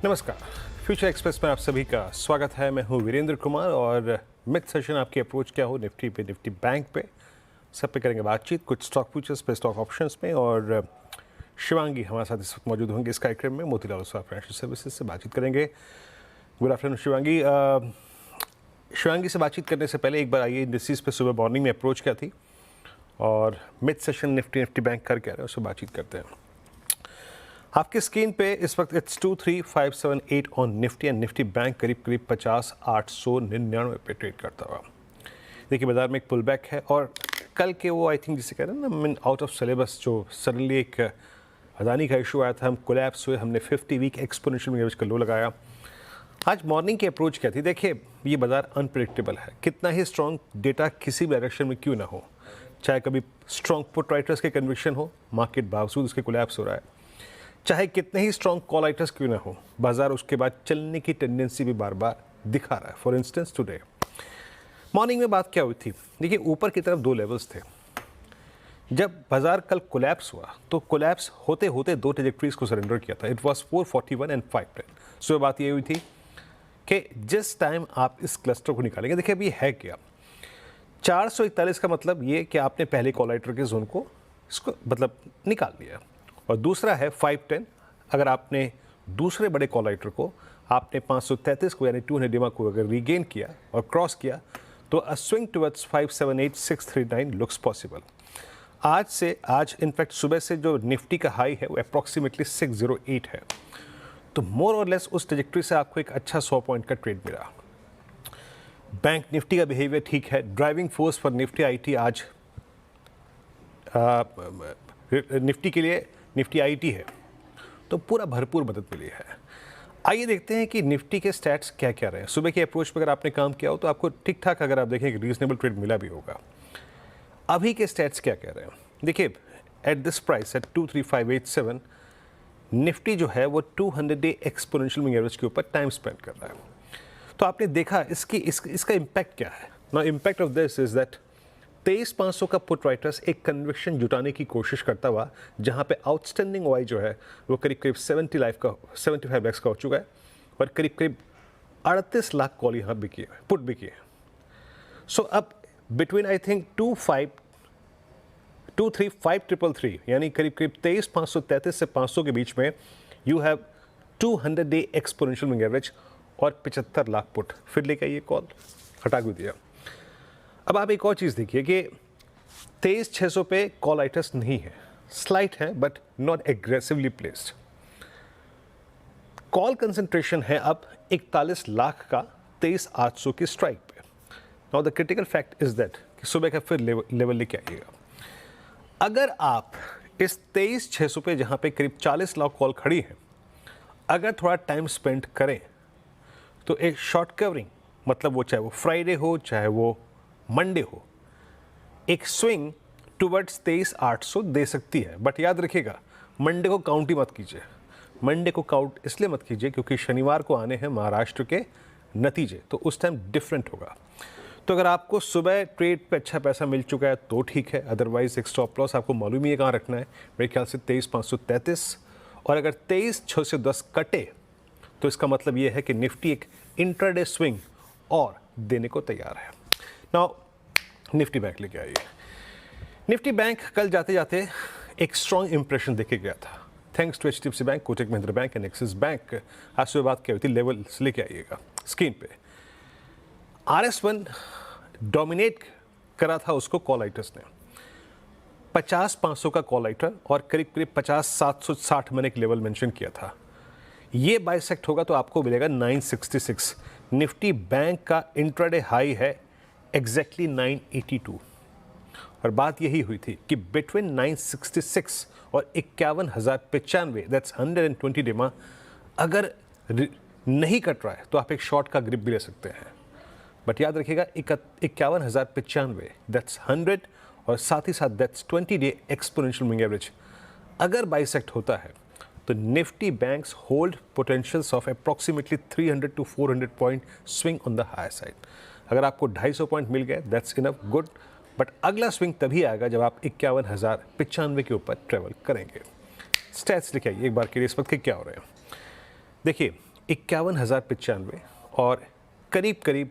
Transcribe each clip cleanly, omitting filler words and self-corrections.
नमस्कार। Future express में आप सभी का स्वागत है। मैं हूं वीरेंद्र कुमार और मिड सेशन आपकी अप्रोच क्या हो निफ्टी पे, निफ्टी बैंक पे, सब पे करेंगे बातचीत। कुछ स्टॉक फ्यूचर्स पे, स्टॉक ऑप्शंस में, और शिवांगी हमारे साथ इस वक्त मौजूद होंगे इस कार्यक्रम में। मोतीलाल ओसवाल फाइनेंशियल सर्विसेज से बातचीत करेंगे। Good afternoon Shivangi. शिवांगी से बातचीत करने से पहले एक बार आइए इंडस्ट्रीज पे सुबह मॉर्निंग में अप्रोच क्या थी और मिड सेशन निफ्टी बैंक कर क्या रहे हैं उससे बातचीत करते हैं। आपकी स्क्रीन पे इस वक्त it's 23578 on Nifty and Nifty bank करीब 50,899 पे ट्रेड करता हुआ। देखिए बाजार में एक पुल बैक है और कल के वो आई थिंक जिसे कह रहे हैं ना मीन आउट ऑफ सिलेबस, जो सडनली एक अदानी का इशू आया था, हम कोलैप्स हुए, हमने 50 वीक एक्सपोनेंशियल मूविंग एवरेज का लो लगाया। आज मॉर्निंग की अप्रोच क्या थी? देखिए ये बाजार अनप्रिडिक्टेबल है, कितना ही स्ट्रॉन्ग डेटा किसी भी डायरेक्शन में क्यों ना हो, चाहे कभी स्ट्रॉन्ग पुट राइटर्स के कन्विक्शन हो, मार्केट बावजूद उसके कोलैप्स हो रहा है, चाहे कितने ही स्ट्रॉन्ग कॉल राइटर्स क्यों ना हो, बाजार उसके बाद चलने की टेंडेंसी भी बार बार दिखा रहा है। फॉर इंस्टेंस टुडे मॉर्निंग में बात क्या हुई थी? देखिए ऊपर की तरफ दो लेवल्स थे। जब बाजार कल कोलैप्स हुआ तो कोलैप्स होते होते दो ट्रेजेक्टरीज को सरेंडर किया था। It was 441 and 510। सो बात ये हुई थी कि जिस टाइम आप इस क्लस्टर को निकालेंगे, देखिए अभी है क्या, 441 का मतलब ये कि आपने पहले कॉल राइटर के जोन को इसको मतलब निकाल लिया, और दूसरा है 510। अगर आपने दूसरे बड़े कॉल राइटर को, आपने 533 को यानी 200 डिमा को अगर रीगेन किया और क्रॉस किया तो अ स्विंग टुवर्ड्स 578639 लुक्स पॉसिबल। आज इनफैक्ट सुबह से जो निफ्टी का हाई है वो अप्रॉक्सीमेटली 608 है, तो मोर और लेस उस ट्रेजेक्टरी से आपको एक अच्छा 100 पॉइंट का ट्रेड मिला। बैंक निफ्टी का बिहेवियर ठीक है। Driving force for Nifty IT आज निफ्टी के लिए निफ्टी आईटी है, तो पूरा भरपूर मदद मिली है। आइए देखते हैं कि निफ्टी के स्टैट्स क्या क्या रहे हैं। सुबह की अप्रोच पर अगर आपने काम किया हो तो आपको ठीक ठाक, अगर आप देखें, एक रीजनेबल ट्रेड मिला भी होगा। अभी के स्टैट्स क्या कह रहे हैं? देखिए at this price at 23587 Nifty जो है वो 200 डे एक्सपोनेंशियल मूविंग एवरेज के ऊपर टाइम स्पेंड कर रहा है। तो आपने देखा इसका इम्पैक्ट क्या है। Now impact of this is that 23,500 का पुट राइटर्स एक कन्विक्शन जुटाने की कोशिश करता हुआ, जहां पे आउटस्टैंडिंग वाई जो है वो करीब करीब 75 लाख का हो चुका है, और करीब करीब 38 लाख कॉल यहाँ भी किए, पुट भी किए। सो अब बिटवीन आई थिंक 235,333 यानी करीब करीब 23,533 से 500 के बीच में you have 200 day exponential moving average और 75 लाख पुट। फिर लेके आइए कॉल, हटा भी दिया। अब आप एक और चीज़ देखिए कि 23,600 पे कॉल राइटर्स नहीं है, स्लाइट है but not aggressively placed. Call concentration है अब 41 लाख का 23,800 की स्ट्राइक पे। Now the critical fact is that कि सुबह का फिर लेवल लेके आइएगा। अगर आप इस 23,600 पे, जहां पे करीब 40 लाख कॉल खड़ी है, अगर थोड़ा टाइम स्पेंड करें तो एक शॉर्ट कवरिंग, मतलब वो चाहे वो फ्राइडे हो चाहे वो मंडे हो, एक स्विंग टुवर्ड्स 23,800 दे सकती है। बट याद रखिएगा मंडे को काउंट ही मत कीजिए। मंडे को काउंट इसलिए मत कीजिए क्योंकि शनिवार को आने हैं महाराष्ट्र के नतीजे, तो उस टाइम डिफरेंट होगा। तो अगर आपको सुबह ट्रेड पे अच्छा पैसा मिल चुका है तो ठीक है, अदरवाइज एक स्टॉप लॉस आपको मालूम ही है कहाँ रखना है। मेरे ख्याल से 23,533, और अगर 23,610 कटे तो इसका मतलब ये है कि निफ्टी एक इंट्राडे स्विंग और देने को तैयार है। नाउ निफ्टी बैंक लेके आइए। निफ्टी बैंक कल जाते जाते एक स्ट्रॉन्ग इंप्रेशन देके गया था, thanks to HDFC bank, Kotak Mahindra bank and Axis bank. आज सुबह बात क्या हुई थी, लेवल्स लेके आइएगा स्क्रीन पे। RS1 डोमिनेट करा था उसको कॉल राइटर्स ने, 50,500 का कॉल राइटर और करीब करीब 50,760 मैंने एक लेवल मेंशन किया था। ये बाइसेक्ट होगा तो आपको मिलेगा 966। निफ्टी बैंक का इंट्राडे हाई है एग्जैक्टली 982, और बात यही हुई थी कि बिटवीन 966 और 51,095, दैट्स 120 डिमा, अगर नहीं कट रहा है तो आप एक शॉर्ट का ग्रिप भी ले सकते हैं। बट याद रखिएगा 51,095 दैट्स 100, और साथ ही साथ that's 20 day exponential moving average. अगर बाइसेक्ट होता है तो Nifty banks hold potentials of approximately 300 to 400 point swing on the higher side. अगर आपको 250 पॉइंट मिल गए दैट्स इनफ, गुड। बट अगला स्विंग तभी आएगा जब आप 51,095 के ऊपर ट्रेवल करेंगे। स्टैट्स लिखे आइए एक बार के लिए इस वक्त के क्या हो रहे हैं। देखिए 51,095 और करीब करीब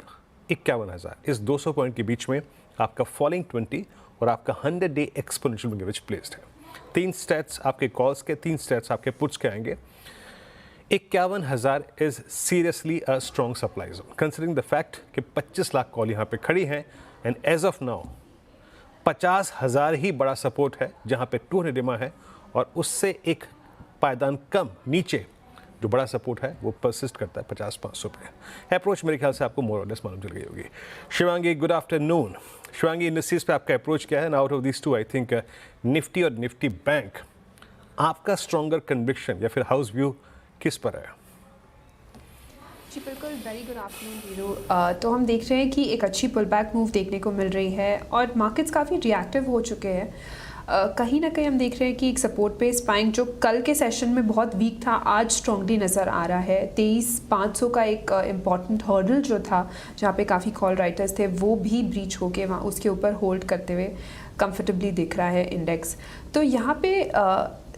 51,000, इस 200 पॉइंट के बीच में आपका फॉलिंग 20 और आपका 100 day exponential moving average placed है। 3 स्टैट्स आपके कॉल्स के, 3 स्टैट्स आपके पुट्स के आएंगे। 51,000 is seriously a strong supply zone considering the fact कि 25 लाख कॉल यहाँ पे खड़ी हैं एंड एज ऑफ नाउ 50,000 ही बड़ा सपोर्ट है जहाँ पे 200 डिमा है और उससे एक पायदान कम नीचे जो बड़ा सपोर्ट है वो परसिस्ट करता है 50-500 पे। अप्रोच मेरे ख्याल से आपको मोर और लेस मालूम चल गई होगी। Shivangi, good afternoon. Shivangi, industries पे आपका अप्रोच क्या है? Out of this two I think Nifty और निफ्टी बैंक, आपका स्ट्रॉन्गर कन्विक्शन या फिर हाउस व्यू किस पर है? जी बिल्कुल, वेरी गुड आफ्टरनून वीरू। तो हम देख रहे हैं कि एक अच्छी पुल बैक मूव देखने को मिल रही है और मार्केट्स काफ़ी रिएक्टिव हो चुके हैं। कहीं ना कहीं हम देख रहे हैं कि एक सपोर्ट पे स्पाइक जो कल के सेशन में बहुत वीक था, आज स्ट्रांगली नज़र आ रहा है। 23,500 का एक इम्पॉर्टेंट हर्डल जो था, जहाँ पे काफ़ी कॉल राइटर्स थे, वो भी ब्रीच होके वहाँ उसके ऊपर होल्ड करते हुए कंफर्टेबली दिख रहा है इंडेक्स। तो यहाँ पे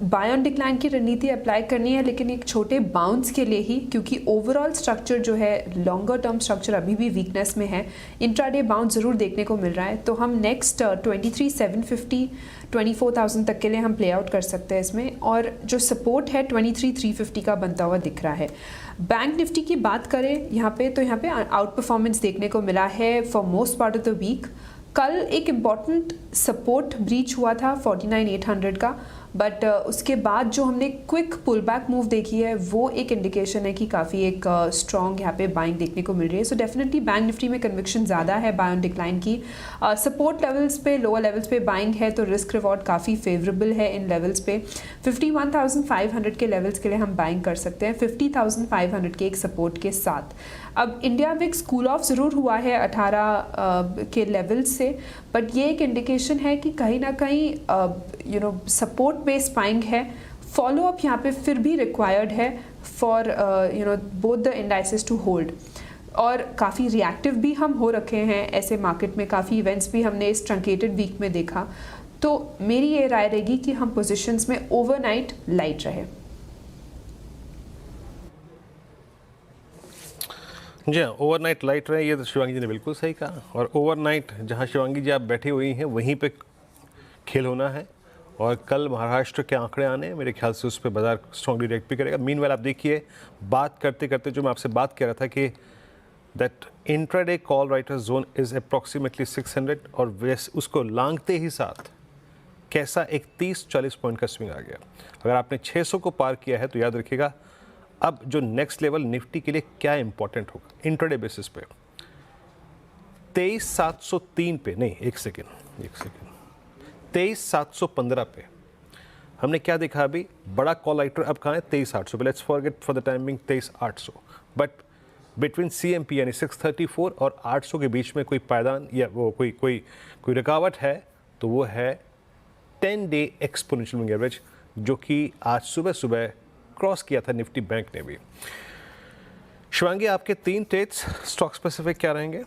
बाय ऑन डिक्लाइन की रणनीति अप्लाई करनी है, लेकिन एक छोटे बाउंस के लिए ही, क्योंकि ओवरऑल स्ट्रक्चर जो है लॉन्गर टर्म स्ट्रक्चर अभी भी वीकनेस में है। इंट्राडे बाउंस ज़रूर देखने को मिल रहा है, तो हम नेक्स्ट 23,750 24,000 तक के लिए हम प्ले आउट कर सकते हैं इसमें। और जो सपोर्ट है 23,350 का बनता हुआ दिख रहा है। बैंक निफ्टी की बात करें यहाँ पे, तो यहाँ पे आउट परफॉर्मेंस देखने को मिला है for most part of the week. कल एक इम्पॉर्टेंट सपोर्ट ब्रीच हुआ था 49,800 का, बट उसके बाद जो हमने क्विक पुल बैक मूव देखी है वो एक इंडिकेशन है कि काफ़ी एक स्ट्रॉन्ग यहाँ पे बाइंग देखने को मिल रही है। सो डेफिनेटली बैंक निफ्टी में कन्विक्शन ज़्यादा है बाय ऑन डिक्लाइन की। सपोर्ट लेवल्स पे, लोअर लेवल्स पे बाइंग है, तो रिस्क रिवॉर्ड काफ़ी फेवरेबल है इन लेवल्स पे। 51,500 के लेवल्स के लिए हम बाइंग कर सकते हैं 50,500 के एक सपोर्ट के साथ। अब इंडिया विक्स कूल ऑफ ज़रूर हुआ है 18 के लेवल्स से, बट ये एक इंडिकेशन है कि कहीं ना कहीं सपोर्ट बेस्ड बाइंग है। फॉलो अप यहाँ पे फिर भी रिक्वायर्ड है for both the indices to hold. और काफ़ी रिएक्टिव भी हम हो रखे हैं ऐसे मार्केट में, काफ़ी इवेंट्स भी हमने इस ट्रंकेटेड वीक में देखा। तो मेरी ये राय रहेगी कि हम पोजीशंस में ओवरनाइट लाइट रहे। जी हाँ, ओवरनाइट लाइट रहे, ये तो शिवांगी जी ने बिल्कुल सही कहा। और ओवरनाइट जहाँ शिवांगी जी आप बैठी हुई हैं वहीं पे खेल होना है। और कल महाराष्ट्र के आंकड़े आने हैं, मेरे ख्याल से उस पर बाजार स्ट्रॉन्गली रिएक्ट भी करेगा। मीनवाइल आप देखिए, बात करते करते जो मैं आपसे बात कर रहा था कि that intraday call writer zone is approximately 600 और वैसे उसको लांघते ही साथ कैसा एक 30-40 पॉइंट का स्विंग आ गया। अगर आपने 600 को पार किया है तो याद रखिएगा अब जो नेक्स्ट लेवल निफ्टी के लिए क्या इंपॉर्टेंट होगा इंट्राडे बेसिस पे। 23,703 पे नहीं, एक सेकेंड 23,715 पे हमने क्या देखा अभी, बड़ा कॉल राइटर अब कहाँ है 23,800 पे। Let's forget for the timing 23,800, but between CMP यानी 634 और 800 के बीच में कोई पायदान या वो कोई रुकावट है तो वो है 10 डे एक्सपोनेंशियल मूविंग एवरेज, जो कि आज सुबह सुबह क्रॉस किया था निफ्टी बैंक ने भी। शिवांगी, आपके 3 ट्रेड्स स्टॉक स्पेसिफिक क्या रहेंगे?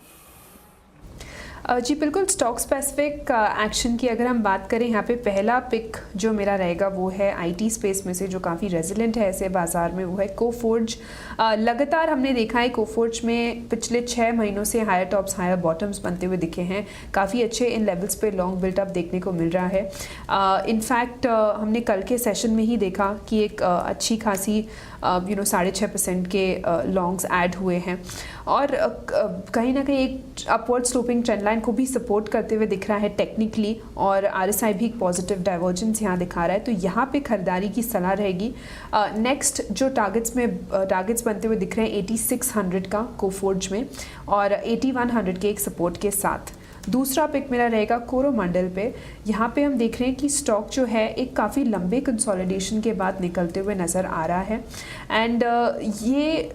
जी बिल्कुल, स्टॉक स्पेसिफिक एक्शन की अगर हम बात करें, यहाँ पे पहला पिक जो मेरा रहेगा वो है IT स्पेस में से जो काफ़ी रेजिलेंट है ऐसे बाज़ार में, वो है कोफोर्ज। लगातार हमने देखा है कोफोर्ज में पिछले 6 महीनों से हायर टॉप्स हायर बॉटम्स बनते हुए दिखे हैं। काफ़ी अच्छे इन लेवल्स पे लॉन्ग बिल्टअप देखने को मिल रहा है। इनफैक्ट हमने कल के सेशन में ही देखा कि एक अच्छी खासी 6.5% के लॉन्ग्स ऐड हुए हैं और कहीं ना कहीं एक अपवर्ड स्लोपिंग ट्रेंड लाइन को भी सपोर्ट करते हुए दिख रहा है टेक्निकली, और RSI भी एक पॉजिटिव डाइवर्जेंस यहाँ दिखा रहा है। तो यहाँ पे खरीदारी की सलाह रहेगी। नेक्स्ट जो टारगेट्स बनते हुए दिख रहे हैं 8600 का कोफोर्ज में और 8100 के एक सपोर्ट के साथ। दूसरा पिक मेरा रहेगा कोरोमंडल पे। यहाँ पे हम देख रहे हैं कि स्टॉक जो है एक काफ़ी लंबे कंसोलिडेशन के बाद निकलते हुए नज़र आ रहा है एंड ये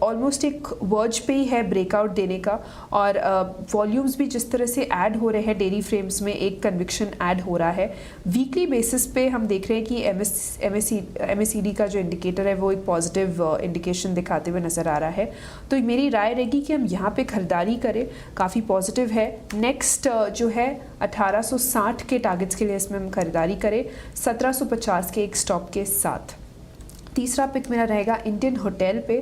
ऑलमोस्ट एक वर्ज पे ही है ब्रेकआउट देने का, और वॉल्यूम्स भी जिस तरह से ऐड हो रहे हैं डेली फ्रेम्स में एक कन्विक्शन ऐड हो रहा है। वीकली बेसिस पे हम देख रहे हैं कि MACD का जो इंडिकेटर है वो एक पॉजिटिव इंडिकेशन दिखाते हुए नज़र आ रहा है। तो मेरी राय रहेगी कि हम यहाँ पे खरीदारी करें, काफ़ी पॉजिटिव है। नेक्स्ट जो है 1860 के टारगेट्स के लिए इसमें हम खरीदारी करें 1750 के एक स्टॉप के साथ। तीसरा पिक मेरा रहेगा इंडियन होटल पे।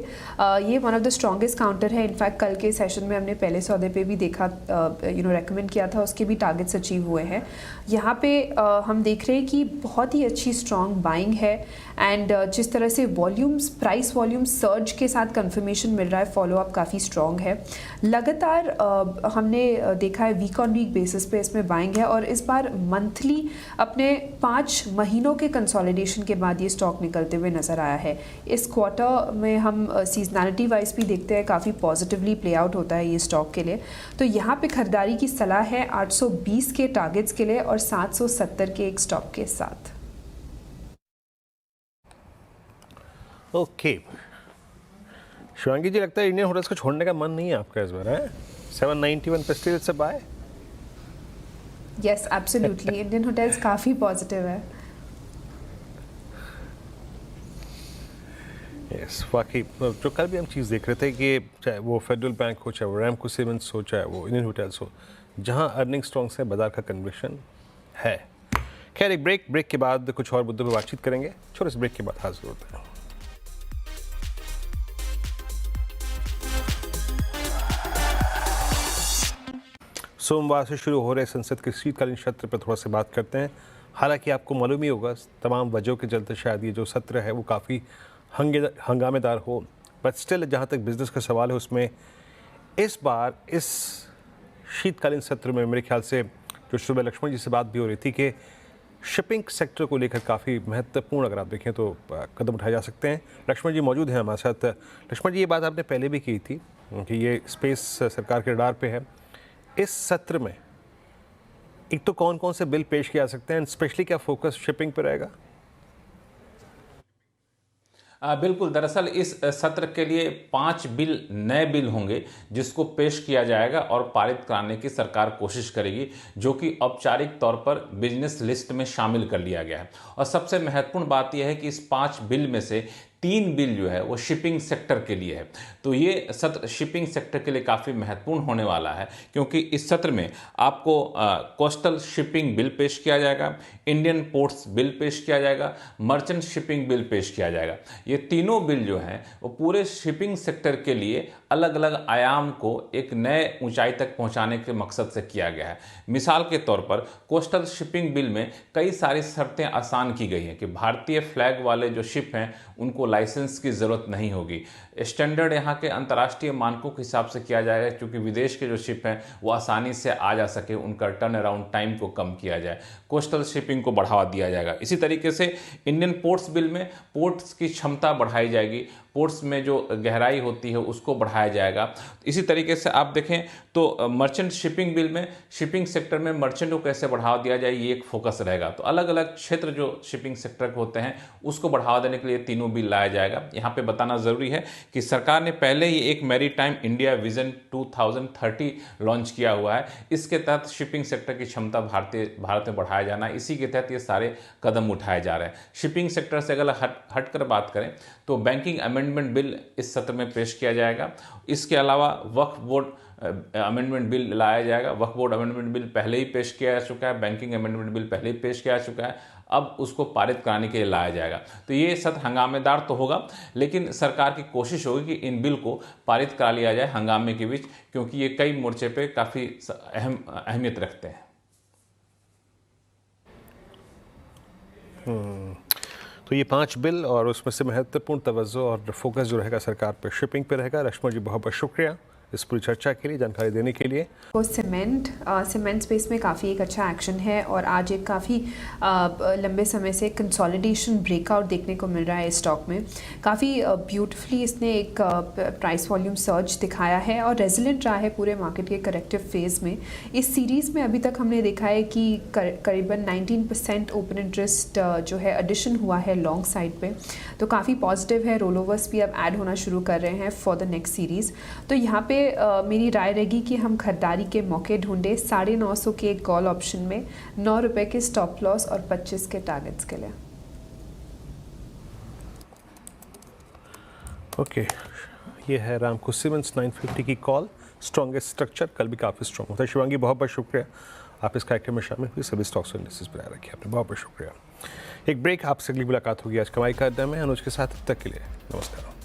ये one of the strongest counter है। इनफैक्ट कल के सेशन में हमने पहले सौदे पे भी देखा, रेकमेंड किया था, उसके भी टारगेट्स अचीव हुए हैं। यहाँ पे हम देख रहे हैं कि बहुत ही अच्छी स्ट्रॉन्ग बाइंग है एंड जिस तरह से वॉल्यूम्स, प्राइस वॉल्यूम सर्ज के साथ कंफर्मेशन मिल रहा है, फॉलोअप काफ़ी स्ट्रॉन्ग है। लगातार हमने देखा है वीक ऑन वीक बेसिस पे इसमें बाइंग है और इस बार मंथली अपने 5 महीनों के कंसोलिडेशन के बाद ये स्टॉक निकलते हुए नज़र आया है। इस क्वार्टर में हम सीजनैलिटी वाइज भी देखते हैं काफ़ी पॉजिटिवली प्ले आउट होता है ये स्टॉक के लिए। तो यहाँ पे खरीदारी की सलाह है 820 के टारगेट्स के लिए और 770 के एक स्टॉप के साथ। ओके शिवांगी जी, लगता है इंडियन होटल्स को छोड़ने का मन नहीं है आपका इस बार, है? 791 पे still it's a buy. Yes absolutely, Indian hotels काफ़ी पॉजिटिव है। यस वाकई, जो कल भी हम चीज़ देख रहे थे कि चाहे वो फेडरल बैंक हो, चाहे वो रैमको सीमेंट्स हो, चाहे वो इंडियन होटल्स हो, जहां अर्निंग स्ट्रॉन्ग से बाजार का कन्विक्शन है। खैर, एक ब्रेक के बाद कुछ और मुद्दों पर बातचीत करेंगे। छोटे से ब्रेक के बाद हाजिर होते हैं। सोमवार से शुरू हो रहे संसद के शीतकालीन सत्र पर थोड़ा सा बात करते हैं। हालांकि आपको मालूम ही होगा, तमाम वजहों के चलते शायद ये जो सत्र है वो काफ़ी हंगामेदार हो, बट स्टिल जहाँ तक बिजनेस का सवाल है उसमें इस बार इस शीतकालीन सत्र में मेरे ख्याल से जो सुबह लक्ष्मण जी से बात भी हो रही थी कि शिपिंग सेक्टर को लेकर काफ़ी महत्वपूर्ण, अगर आप देखें तो कदम उठाए जा सकते हैं। लक्ष्मण जी मौजूद हैं हमारे साथ। लक्ष्मण जी, ये बात आपने पहले भी की थी कि ये स्पेस सरकार के रडार पे है। इस सत्र में एक तो कौन कौन से बिल पेश किए जा सकते हैं, स्पेशली क्या फोकस शिपिंग पे रहेगा? बिल्कुल, दरअसल इस सत्र के लिए 5 नए बिल होंगे जिसको पेश किया जाएगा और पारित कराने की सरकार कोशिश करेगी, जो कि औपचारिक तौर पर बिजनेस लिस्ट में शामिल कर लिया गया है। और सबसे महत्वपूर्ण बात यह है कि इस 5 बिल में से 3 बिल जो है वो शिपिंग सेक्टर के लिए है। तो ये सत्र शिपिंग सेक्टर के लिए काफ़ी महत्वपूर्ण होने वाला है, क्योंकि इस सत्र में आपको कोस्टल शिपिंग बिल पेश किया जाएगा, इंडियन पोर्ट्स बिल पेश किया जाएगा, मर्चेंट शिपिंग बिल पेश किया जाएगा। ये तीनों बिल जो हैं वो पूरे शिपिंग सेक्टर के लिए अलग अलग आयाम को एक नए ऊंचाई तक पहुंचाने के मकसद से किया गया है। मिसाल के तौर पर कोस्टल शिपिंग बिल में कई सारी शर्तें आसान की गई हैं कि भारतीय फ्लैग वाले जो शिप हैं उनको लाइसेंस की ज़रूरत नहीं होगी। स्टैंडर्ड यहाँ के अंतर्राष्ट्रीय मानकों के हिसाब से किया जाएगा, क्योंकि विदेश के जो शिप हैं वो आसानी से आ जा सके, उनका टर्न अराउंड टाइम को कम किया जाए। कोस्टल शिपिंग को बढ़ावा दिया जाएगा। इसी तरीके से इंडियन पोर्ट्स बिल में पोर्ट्स की क्षमता बढ़ाई जाएगी, पोर्ट्स में जो गहराई होती है उसको बढ़ाया जाएगा। इसी तरीके से आप देखें तो मर्चेंट शिपिंग बिल में शिपिंग सेक्टर में मर्चेंट को कैसे बढ़ावा दिया जाए, ये एक फोकस रहेगा। तो अलग अलग क्षेत्र जो शिपिंग सेक्टर के होते हैं उसको बढ़ावा देने के लिए तीनों बिल लाया जाएगा। यहाँ पे बताना ज़रूरी है कि सरकार ने पहले ही एक मैरीटाइम इंडिया विजन 2030 लॉन्च किया हुआ है। इसके तहत शिपिंग सेक्टर की क्षमता भारत में बढ़ाया जाना, इसी के तहत ये सारे कदम उठाए जा रहे हैं। शिपिंग सेक्टर से अगर हटकर बात करें तो बैंकिंग अमेंडमेंट बिल इस सत्र में पेश किया जाएगा। इसके अलावा वक्फ बोर्ड अमेंडमेंट बिल लाया जाएगा। वक्फ बोर्ड अमेंडमेंट बिल पहले ही पेश किया जा चुका है, बैंकिंग अमेंडमेंट बिल पहले ही पेश किया जा चुका है, अब उसको पारित कराने के लिए लाया जाएगा। तो ये सत्र हंगामेदार तो होगा, लेकिन सरकार की कोशिश होगी कि इन बिल को पारित करा लिया जाए हंगामे के बीच, क्योंकि ये कई मोर्चे पे काफ़ी अहमियत रखते हैं। तो ये 5 बिल और उसमें से महत्वपूर्ण तवज्जो और फोकस जो रहेगा सरकार पे शिपिंग पे रहेगा। लक्ष्मण जी, बहुत बहुत शुक्रिया इस पूरी चर्चा के लिए, जानकारी देने के लिए। वो सीमेंट स्पेस में काफ़ी एक अच्छा एक्शन है और आज एक काफ़ी लंबे समय से कंसोलिडेशन ब्रेकआउट देखने को मिल रहा है इस स्टॉक में। काफ़ी ब्यूटीफुली इसने एक प्राइस वॉल्यूम सर्ज दिखाया है और रेजिलेंट रहा है पूरे मार्केट के करेक्टिव फेज़ में। इस सीरीज़ में अभी तक हमने देखा है कि करीबन 19% ओपन इंटरेस्ट जो है एडिशन हुआ है लॉन्ग साइड पे, तो काफ़ी पॉजिटिव है। रोल ओवर्स भी अब ऐड होना शुरू कर रहे हैं फॉर द नेक्स्ट सीरीज़। तो यहाँ पे मेरी राय रहेगी कि हम खरीदारी के मौके ढूंढे 950 के एक कॉल ऑप्शन में 9 रुपए के स्टॉप लॉस और 25 के टारगेट्स के लिए। ओके, ये है रामको सीमेंट्स 950 की कॉल, स्ट्रॉन्गेस्ट स्ट्रक्चर, कल भी काफ़ी स्ट्रॉन्ग होता है। शिवांगी, बहुत बहुत शुक्रिया आप इस कार्यक्रम में शामिल हुए, सभी स्टॉक्स और इंडस्ट्रीज बनाए रखिए। आपने बहुत बहुत शुक्रिया। एक ब्रेक, आपसे अगली मुलाकात होगी आज कमाई का अड्डा में अनुज के साथ। तब तक के लिए नमस्कार।